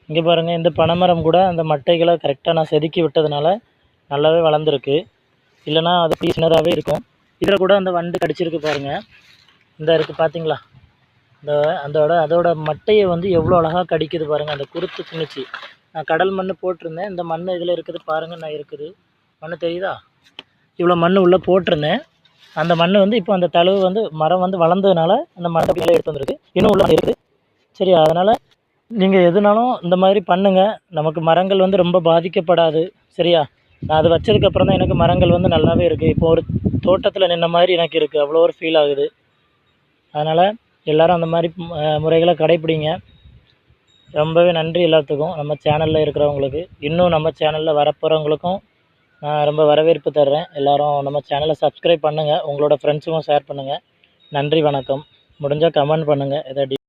இங்கே பாருங்கள், இந்த பனைமரம் கூட அந்த மட்டைகளை கரெக்டாக நான் செதுக்கி விட்டதுனால நல்லாவே வளர்ந்துருக்கு. இல்லைனா அது சின்னதாகவே இருக்கும். இதில் கூட அந்த வண்டு கடிச்சிருக்கு பாருங்கள். இந்த இருக்குது பார்த்தீங்களா? இந்த அதோட மட்டையை வந்து எவ்வளோ அழகாக கடிக்குது பாருங்கள். அந்த குருத்து திணிச்சு நான் கடல் மண் போட்டிருந்தேன். இந்த மண் இதில் இருக்குது பாருங்கள். நான் இருக்குது மண் தெரியுதா? இவ்வளோ மண் உள்ளே போட்டிருந்தேன். அந்த மண் வந்து இப்போ அந்த தழுவு வந்து மரம் வந்து வளர்ந்ததுனால அந்த மரத்தை எடுத்து வந்துருக்கு. இன்னும் உள்ள இருக்குது. சரி, அதனால் நீங்கள் எதுனாலும் இந்த மாதிரி பண்ணுங்கள். நமக்கு மரங்கள் வந்து ரொம்ப பாதிக்கப்படாது. சரியா? நான் அது வச்சதுக்கப்புறம் தான் எனக்கு மரங்கள் வந்து நல்லாவே இருக்குது. இப்போ ஒரு தோட்டத்தில் நின்ன மாதிரி எனக்கு இருக்குது. அவ்வளோ ஒரு ஃபீல் ஆகுது. அதனால் எல்லோரும் அந்த மாதிரி முறைகளை கடைப்பிடிங்க. ரொம்பவே நன்றி எல்லாத்துக்கும். நம்ம சேனலில் இருக்கிறவங்களுக்கு, இன்னும் நம்ம சேனலில் வரப்போகிறவங்களுக்கும் நான் ரொம்ப வரவேற்பு தர்றேன். எல்லோரும் நம்ம சேனலை சப்ஸ்கிரைப் பண்ணுங்கள். உங்களோட ஃப்ரெண்ட்ஸுக்கும் ஷேர் பண்ணுங்கள். நன்றி, வணக்கம். முடிஞ்சால் கமெண்ட் பண்ணுங்கள். எதாவது